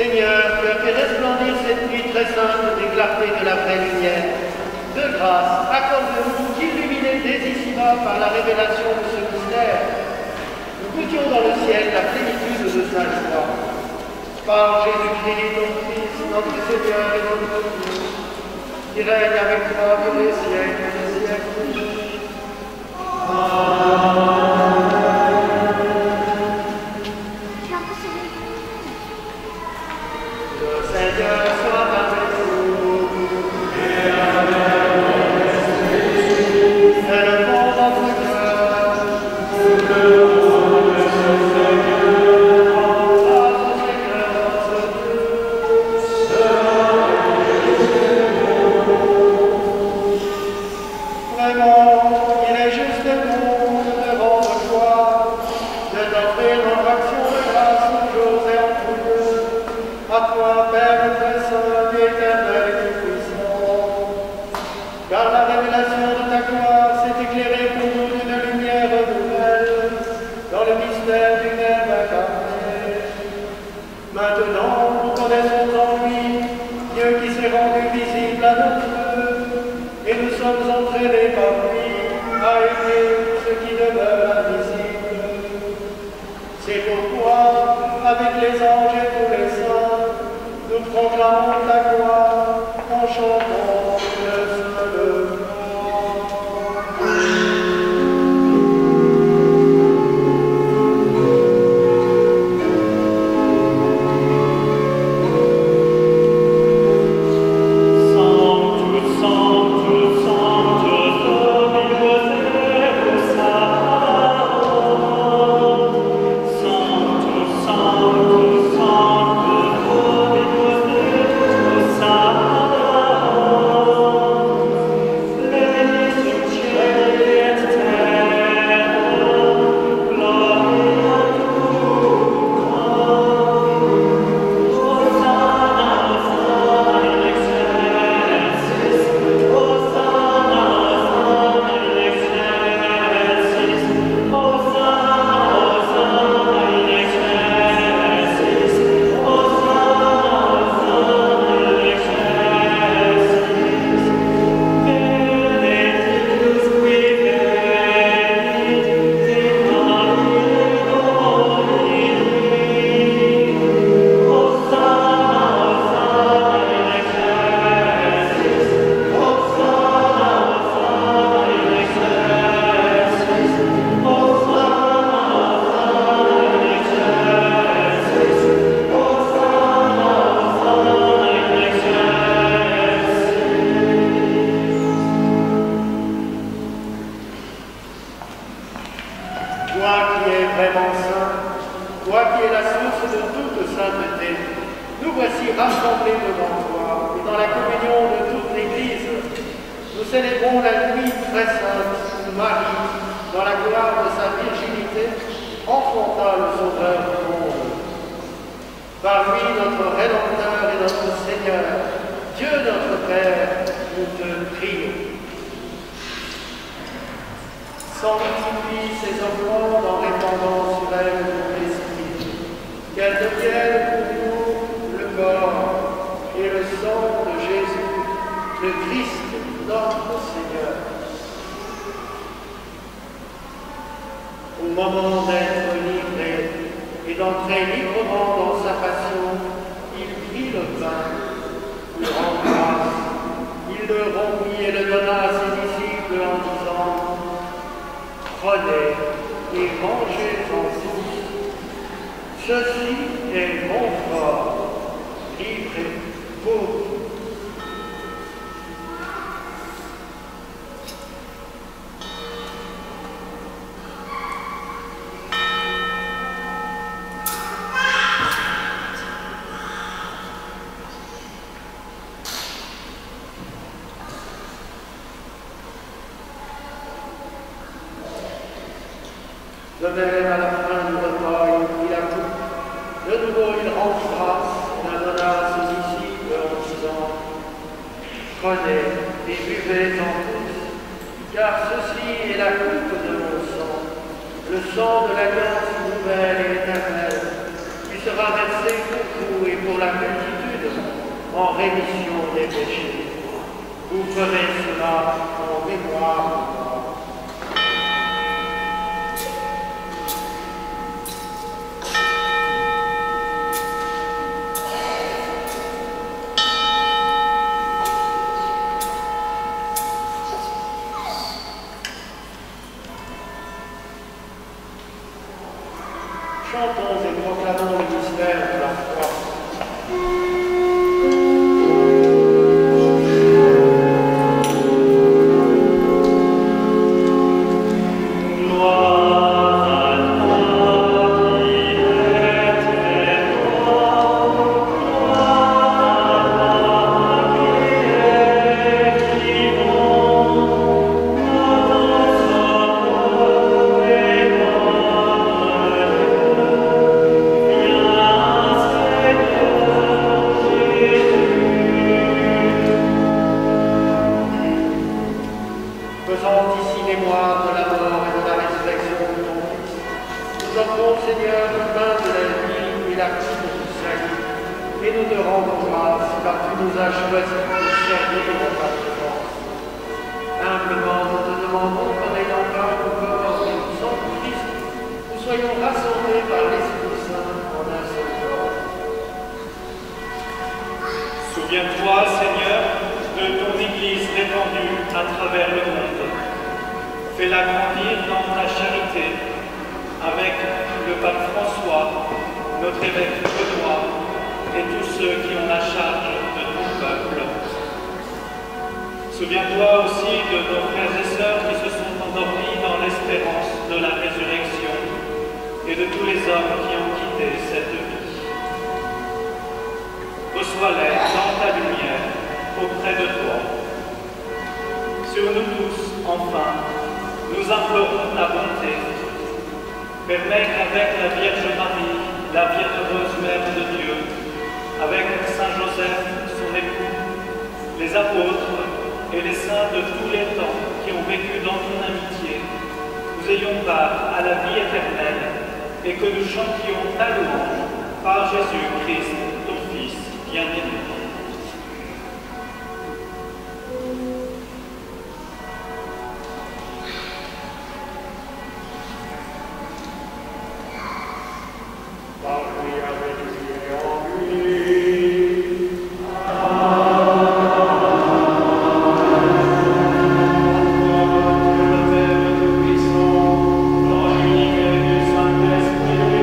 Seigneur, tu as fait resplendir cette nuit très sainte des clartés de la vraie lumière. De grâce, accorde-nous d'illuminer dès ici-bas par la révélation de ce mystère. Nous goûtions dans le ciel la plénitude de sa joie. Par Jésus-Christ, ton Fils, notre Seigneur et notre Dieu, qui règne avec toi pour les siècles des siècles. Amen. Le Seigneur soit avec vous. Et avec votre esprit. Élevons notre cœur. Élevons le Seigneur. Grâce au Seigneur notre Dieu. Vraiment, il est juste bon de rendre gloire, de t'offrir notre action de grâce toujours et en tout lieu. À toi, Père très saint et éternel et puissant, car la révélation de ta gloire s'est éclairée pour nous d'une lumière nouvelle dans le mystère du Verbe incarné. Maintenant, nous connaissons en lui Dieu qui s'est rendu visible à nos yeux, et nous sommes entraînés par lui à aimer ce qui demeure invisible. C'est pourquoi, avec les anges et tous les saints, nous proclamons ta gloire en chantant le seul nom. Sanctus, Sanctus, Sanctus, en toi et dans la communion de toute l'Église, nous célébrons la nuit très sainte où Marie, dans la gloire de sa virginité, enfanta le Sauveur du monde. Par lui, notre Rédempteur et notre Seigneur, Dieu notre Père, nous te prions. Sanctifie ces offrandes en répandant sur elles ton esprit, qu'elles deviennent pour nous le corps et le sang de Jésus, le Christ, notre Seigneur. Au moment d'être livré et d'entrer librement dans sa passion, il prit le pain, le rend grâce, il le rompit et le donna à ses disciples en disant: prenez et mangez-en tous. Ceci est mon corps, livré pour vous. De même, à la fin du repas, il prit la coupe. De nouveau, il rendit grâce et la donna à ses disciples en disant: prenez et buvez-en tous, car ceci est la coupe de mon sang, le sang de l'alliance nouvelle et éternelle, qui sera versé pour vous et pour la multitude en rémission des péchés. Vous ferez cela en mémoire de moi. Chantons et proclamons le mystère de la foi. Faisant ici mémoire de la mort et de la résurrection de ton Fils, nous offrons, Seigneur, le pain de la vie et la coupe du salut, et nous te rendons grâce car tu nous as choisis pour servir dans ta présence. Humblement, nous te demandons qu'en ayant part au corps et au sang du Christ, nous soyons rassemblés par l'Esprit Saint en un seul corps. Souviens-toi, Seigneur, de ton Église répandue à travers le monde. Fais-la grandir dans ta charité, avec le pape François, notre évêque Benoît, et tous ceux qui ont la charge de ton peuple. Souviens-toi aussi de nos frères et sœurs qui se sont endormis dans l'espérance de la résurrection, et de tous les hommes qui ont quitté cette vie. Reçois-les dans ta lumière, auprès de toi. Sur nous tous, enfin, nous implorons ta bonté. Permets qu'avec la Vierge Marie, la bienheureuse Mère de Dieu, avec Saint Joseph, son époux, les apôtres et les saints de tous les temps qui ont vécu dans ton amitié, nous ayons part à la vie éternelle et que nous chantions ta louange par Jésus-Christ, ton Fils bien-aimé. Saint-Esprit.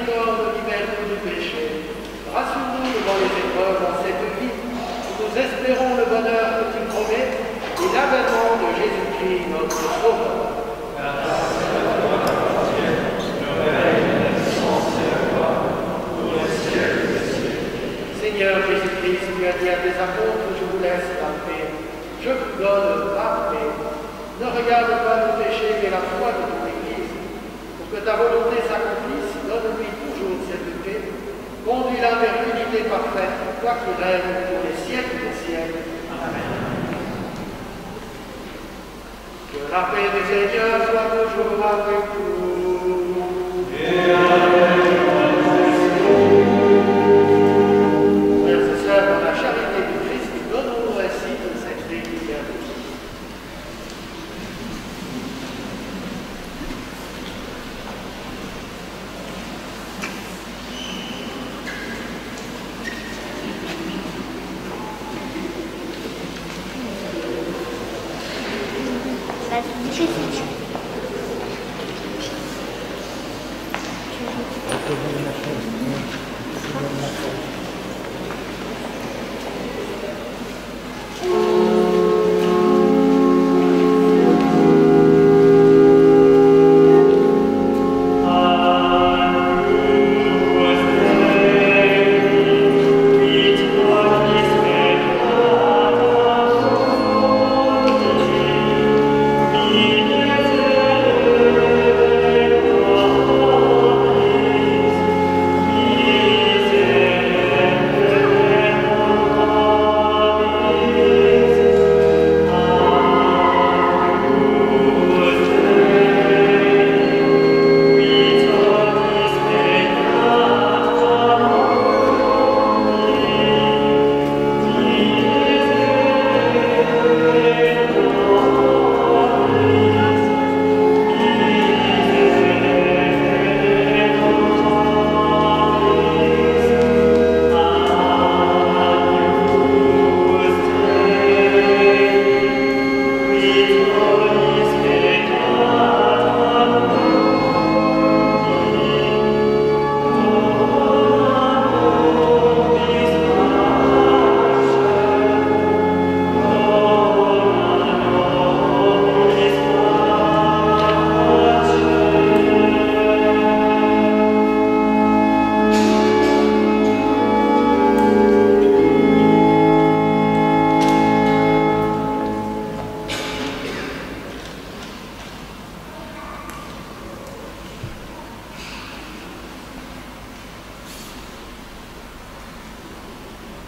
miséricorde, libère-nous du péché. Rassure-nous devant les épreuves dans cette vie, où nous espérons le bonheur que tu promets et l'avènement de Jésus-Christ, notre Sauveur. Seigneur Jésus-Christ, tu as dit à tes apôtres, je vous laisse la paix, je vous donne ma paix. Ne regarde pas nos péchés, mais la foi de ton Église. Pour que ta volonté s'accomplisse, donne-lui toujours cette paix. Conduis-la vers l'unité parfaite, toi qui règnes pour les siècles des siècles. Amen. Que la paix du Seigneur soit toujours avec vous. Et avec frères et sœurs, dans la charité du Christ, donnons-nous ainsi de cette régulière.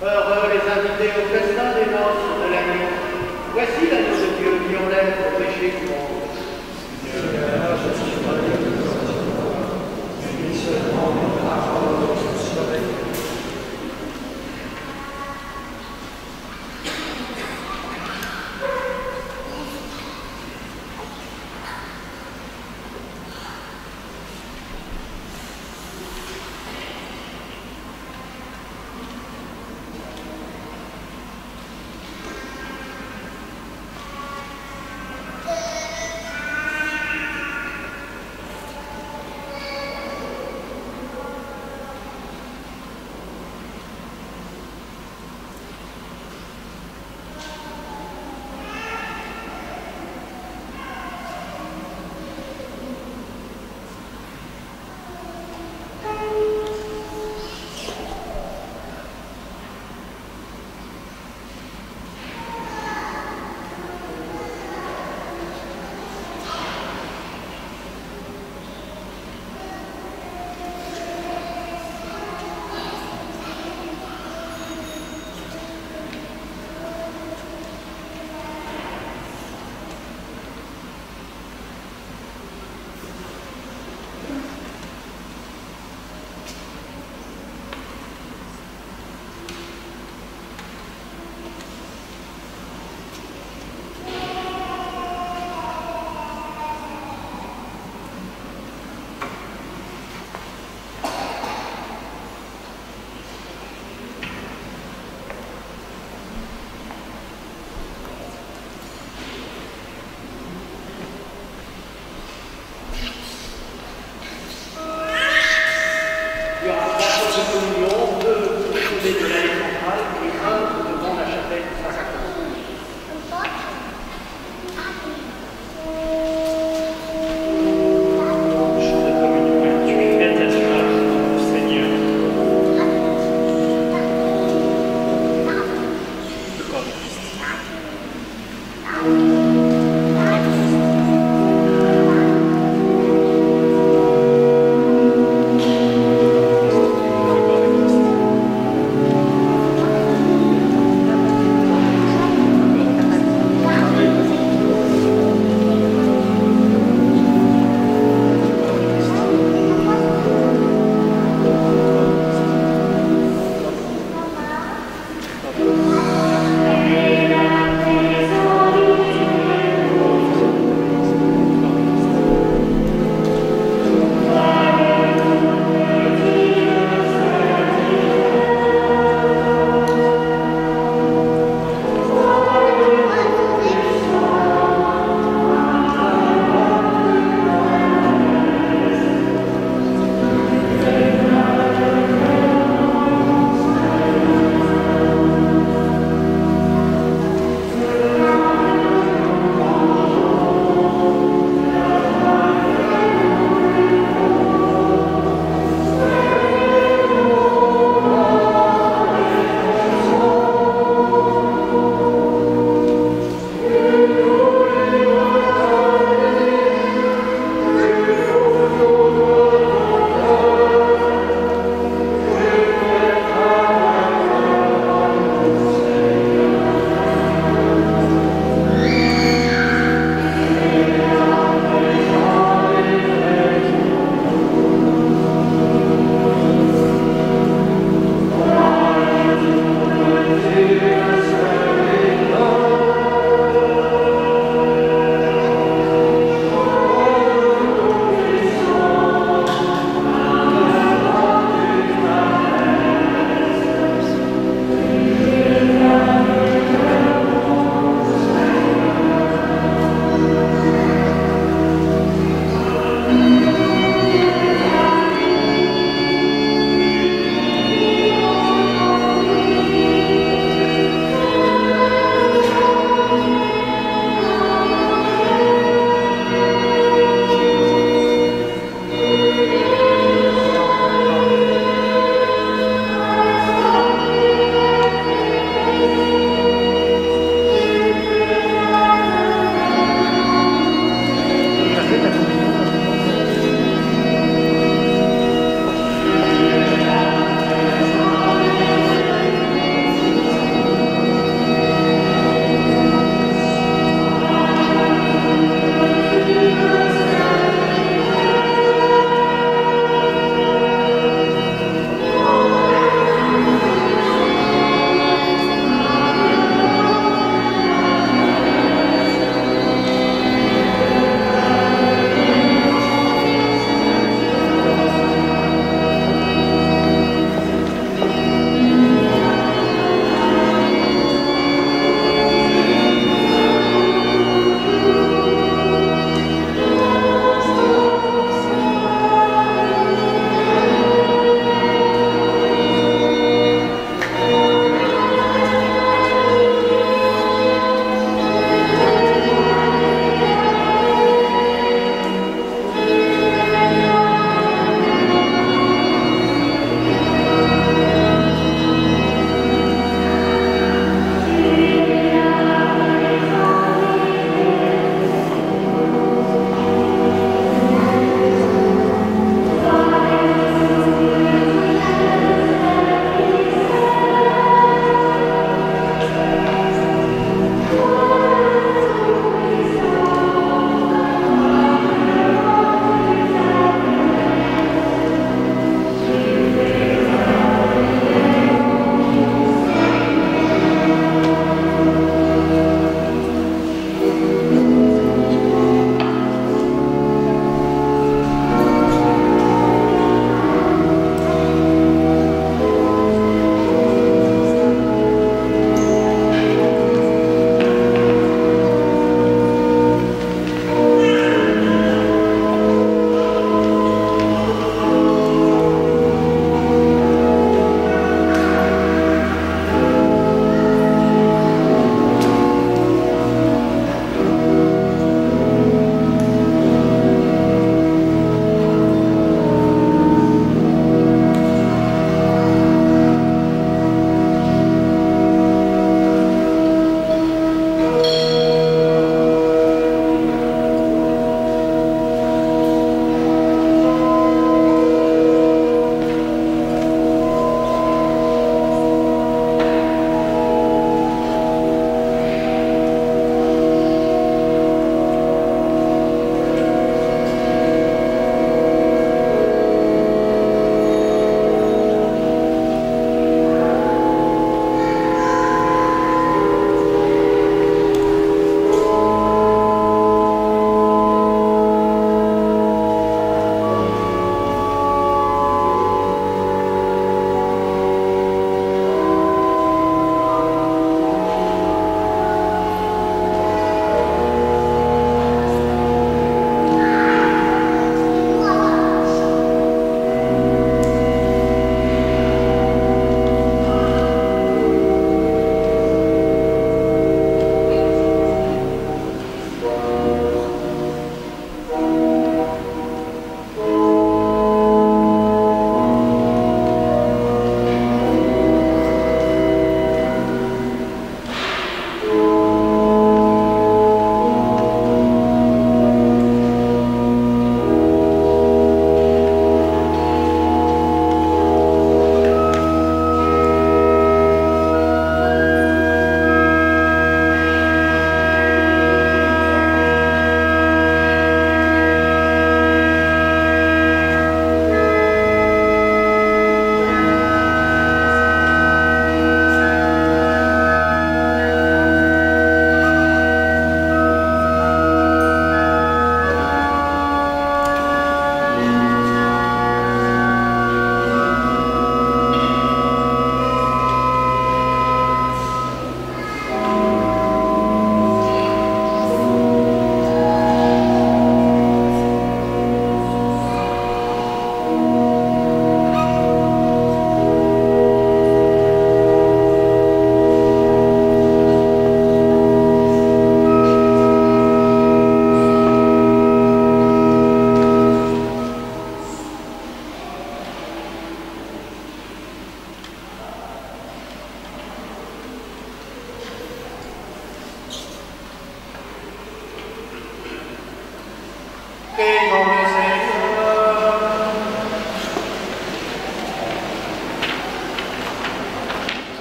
Heureux les invités au festin des noces de la nuit. Voici l'agneau de Dieu qui enlève le péché du monde. Seigneur, je suis pas digne de votre voix, mais dis seulement une parole, je serai guéri. notre communion, on peut trouver de l'allée centrale et un devant la chapelle du Saint-Sacrement. Le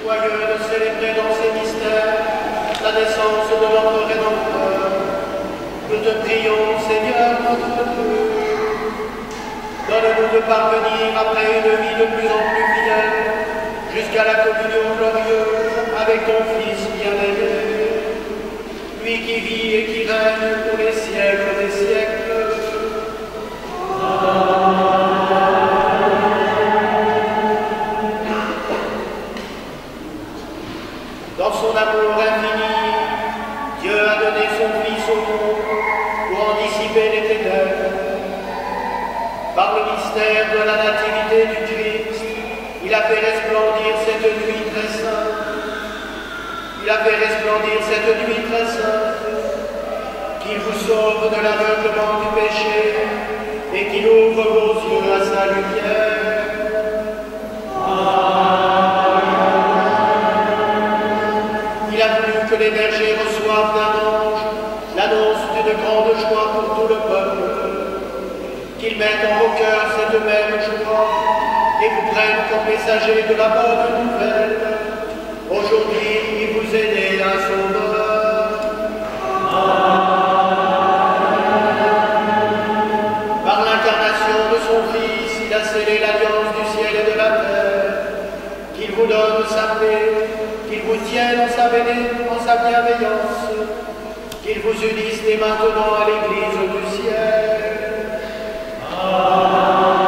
joyeux de célébrer dans ces mystères la naissance de notre Rédempteur. Nous te prions, Seigneur notre Dieu. Donne-nous de parvenir après une vie de plus en plus fidèle jusqu'à la communion glorieuse avec ton Fils bien-aimé, lui qui vit et qui règne pour les siècles des siècles. Dans son amour infini, Dieu a donné son Fils au monde pour en dissiper les ténèbres. Par le mystère de la nativité du Christ, il a fait resplendir cette nuit très sainte. Il a fait resplendir cette nuit très sainte, qu'il vous sauve de l'aveuglement du péché et qu'il ouvre vos yeux à sa lumière. Il a voulu que les bergers reçoivent d'un ange l'annonce d'une grande joie pour tout le peuple, qu'ils mettent en vos cœurs cette même joie et vous prennent comme messagers de la bonne nouvelle. Aujourd'hui, il vous est né un sauveur. Par l'incarnation de son Fils, il a scellé l'alliance du ciel et de la terre. Qu'il vous donne sa paix, qu'il vous tienne en sa bienveillance, qu'il vous unisse dès maintenant à l'Église du ciel. Amen.